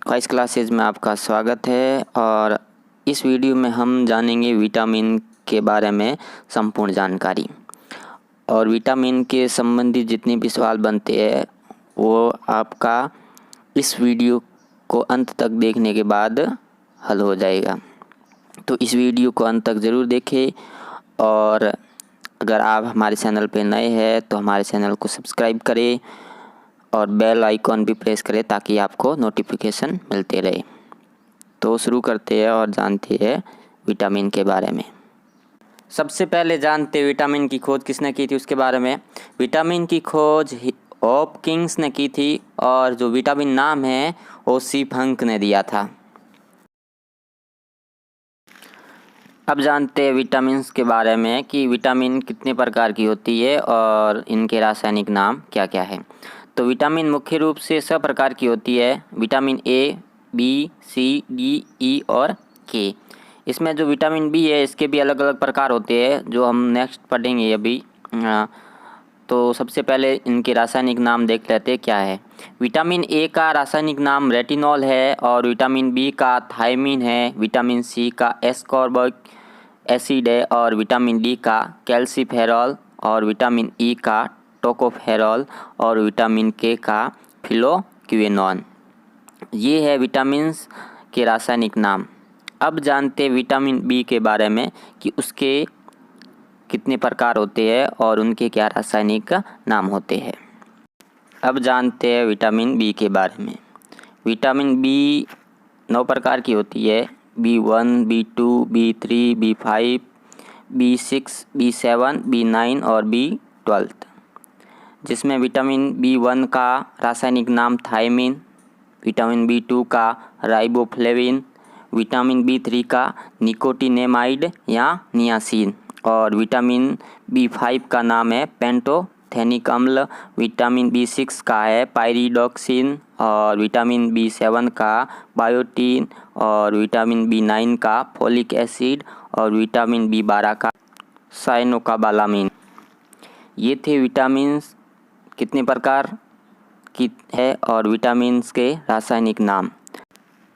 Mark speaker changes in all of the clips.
Speaker 1: Voice classes में आपका स्वागत है और इस वीडियो में हम जानेंगे विटामिन के बारे में संपूर्ण जानकारी। और विटामिन के संबंधित जितने भी सवाल बनते हैं वो आपका इस वीडियो को अंत तक देखने के बाद हल हो जाएगा। तो इस वीडियो को अंत तक ज़रूर देखें और अगर आप हमारे चैनल पे नए हैं तो हमारे चैनल को सब्सक्राइब करें और बेल आइकॉन भी प्रेस करें ताकि आपको नोटिफिकेशन मिलते रहे। तो शुरू करते हैं और जानते हैं विटामिन के बारे में। सबसे पहले जानते हैं विटामिन की खोज किसने की थी उसके बारे में। विटामिन की खोज हॉपकिंस ने की थी और जो विटामिन नाम है वो सीप हंक ने दिया था। अब जानते हैं विटामिन के बारे में कि विटामिन कितने प्रकार की होती है और इनके रासायनिक नाम क्या क्या है। तो विटामिन मुख्य रूप से 6 प्रकार की होती है। Vitamin A, B, C, D, E और के। इसमें जो विटामिन बी है इसके भी अलग अलग प्रकार होते हैं जो हम नेक्स्ट पढ़ेंगे अभी। तो सबसे पहले इनके रासायनिक नाम देख लेते हैं क्या है। विटामिन ए का रासायनिक नाम रेटिनॉल है और विटामिन बी का थायमिन है। विटामिन सी का एस्कॉर्बिक एसिड है और विटामिन डी का कैल्सिफेरॉल और विटामिन ई का टोकोफेरॉल और विटामिन के का फिलोक्विनोन। ये है विटामिन के रासायनिक नाम। अब जानते हैं विटामिन बी के बारे में कि उसके कितने प्रकार होते हैं और उनके क्या रासायनिक नाम होते हैं। अब जानते हैं विटामिन बी के बारे में। विटामिन बी 9 प्रकार की होती है। B1, B2, B3, B5, B6, B7, B9 और B12, जिसमें विटामिन B1 का रासायनिक नाम थायमिन, विटामिन B2 का राइबोफ्लेविन, विटामिन B3 का निकोटिनेमाइड या नियासिन और विटामिन B5 का नाम है पेंटोथेनिक अम्ल, विटामिन B6 का है पायरिडॉक्सिन और विटामिन B7 का बायोटीन और विटामिन B9 का फोलिक एसिड और विटामिन B12 का साइनोकोबालामिन। ये थे विटामिन कितने प्रकार की है और विटामिन के रासायनिक नाम।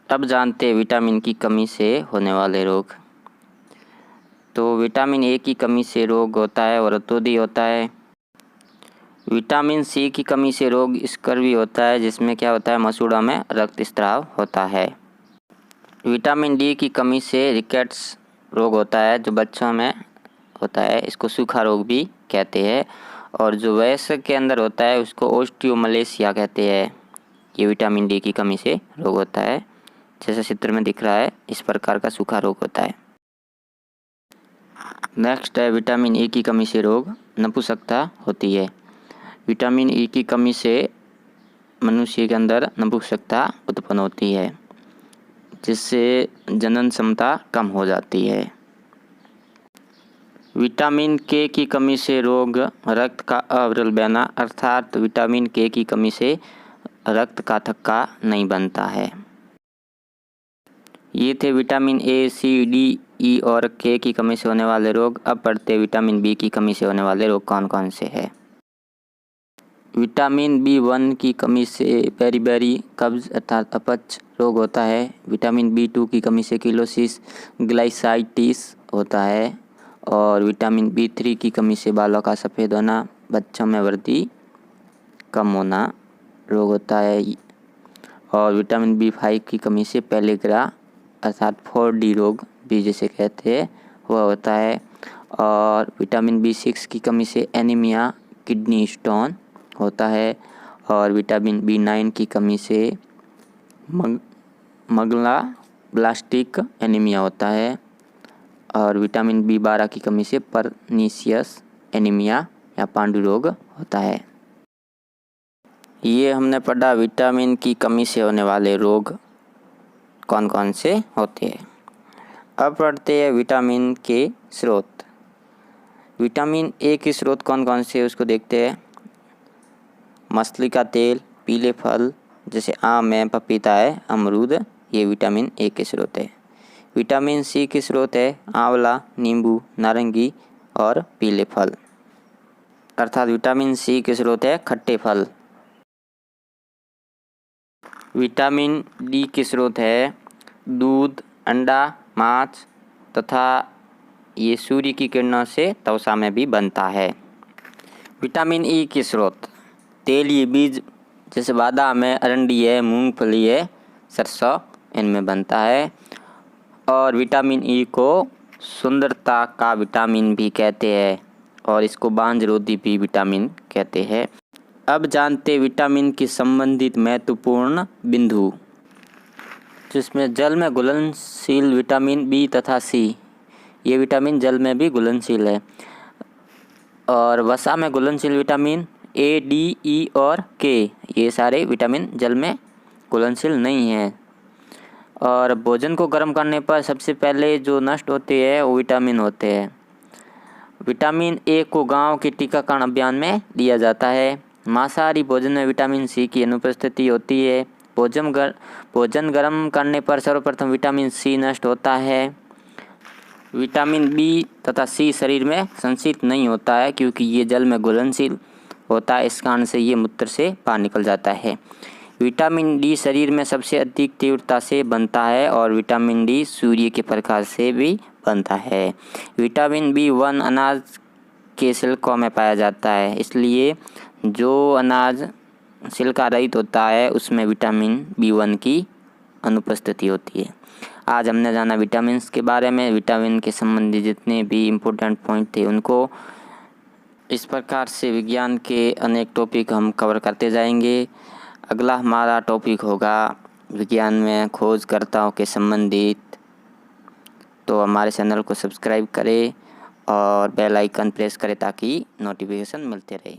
Speaker 1: अब जानते हैं विटामिन की कमी से होने वाले रोग। तो विटामिन ए की कमी से रोग होता है वरतोदी होता है। विटामिन सी की कमी से रोग स्कर्वी होता है जिसमें क्या होता है मसूड़ा में रक्तस्राव होता है। विटामिन डी की कमी से रिकेट्स रोग होता है जो बच्चों में होता है, इसको सूखा रोग भी कहते हैं। और जो वयस्क के अंदर होता है उसको ओस्टियोमलेशिया कहते हैं। ये विटामिन डी की कमी से रोग होता है, जैसे चित्र में दिख रहा है इस प्रकार का सूखा रोग होता है। नेक्स्ट है विटामिन ई की कमी से रोग नपुंसकता होती है। विटामिन ई की कमी से मनुष्य के अंदर नपुंसकता उत्पन्न होती है जिससे जनन क्षमता कम हो जाती है। विटामिन के की कमी से रोग रक्त का अविरल बहना, अर्थात विटामिन के की कमी से रक्त का थक्का नहीं बनता है। ये थे vitamin A, C, D, E और के की कमी से होने वाले रोग। अब पढ़ते विटामिन बी की कमी से होने वाले रोग कौन कौन से हैं। विटामिन B1 की कमी से बेरी कब्ज अर्थात अपच रोग होता है। विटामिन B2 की कमी से किलोसिस ग्लाइसाइटिस होता है और विटामिन B3 की कमी से बालों का सफ़ेद होना, बच्चों में वृद्धि कम होना रोग होता है। और विटामिन B5 की कमी से पेलिग्रा अर्थात 4D रोग भी जिसे कहते हैं वह होता है। और विटामिन B6 की कमी से एनीमिया किडनी स्टोन होता है। और विटामिन B9 की कमी से मगला ब्लास्टिक एनीमिया होता है। और विटामिन B12 की कमी से परनीशियस एनीमिया या पांडु रोग होता है। ये हमने पढ़ा विटामिन की कमी से होने वाले रोग कौन कौन से होते हैं। अब पढ़ते हैं विटामिन के स्रोत। विटामिन ए के स्रोत कौन कौन से उसको देखते हैं। मछली का तेल, पीले फल जैसे आम है, पपीता है, अमरूद, ये विटामिन ए के स्रोत है। विटामिन सी के स्रोत है आंवला, नींबू, नारंगी और पीले फल, अर्थात विटामिन सी के स्रोत है खट्टे फल। विटामिन डी के स्रोत है दूध, अंडा, मांस तथा ये सूर्य की किरणों से त्वचा में भी बनता है। विटामिन ई के स्रोत तेलीय बीज जैसे बादाम है, अरंडी है, मूंगफली है, सरसों, इनमें बनता है। और विटामिन ई को सुंदरता का विटामिन भी कहते हैं और इसको बांझरोधी भी विटामिन कहते हैं। अब जानते विटामिन की संबंधित महत्वपूर्ण बिंदु, जिसमें जल में घुलनशील विटामिन बी तथा सी, ये विटामिन जल में भी घुलनशील है। और वसा में घुलनशील विटामिन ए, डी, ई और के, ये सारे विटामिन जल में घुलनशील नहीं हैं। और भोजन को गर्म करने पर सबसे पहले जो नष्ट होते हैं वो विटामिन होते हैं। विटामिन ए को गांव के टीकाकरण अभियान में दिया जाता है। मांसाहारी भोजन में विटामिन सी की अनुपस्थिति होती है। भोजन गर्म करने पर सर्वप्रथम विटामिन सी नष्ट होता है। विटामिन बी तथा सी शरीर में संचित नहीं होता है क्योंकि ये जल में घुलनशील होता है, इस कारण से ये मूत्र से बाहर निकल जाता है। विटामिन डी शरीर में सबसे अधिक तीव्रता से बनता है और विटामिन डी सूर्य के प्रकाश से भी बनता है। विटामिन बी1 अनाज के छिलकों में पाया जाता है, इसलिए जो अनाज छिलका रहित होता है उसमें विटामिन बी1 की अनुपस्थिति होती है। आज हमने जाना विटामिन्स के बारे में। विटामिन के संबंधी जितने भी इम्पोर्टेंट पॉइंट थे उनको इस प्रकार से विज्ञान के अनेक टॉपिक हम कवर करते जाएंगे। अगला हमारा टॉपिक होगा विज्ञान में खोजकर्ताओं के संबंधित। तो हमारे चैनल को सब्सक्राइब करें और बेल आइकन प्रेस करें ताकि नोटिफिकेशन मिलते रहे।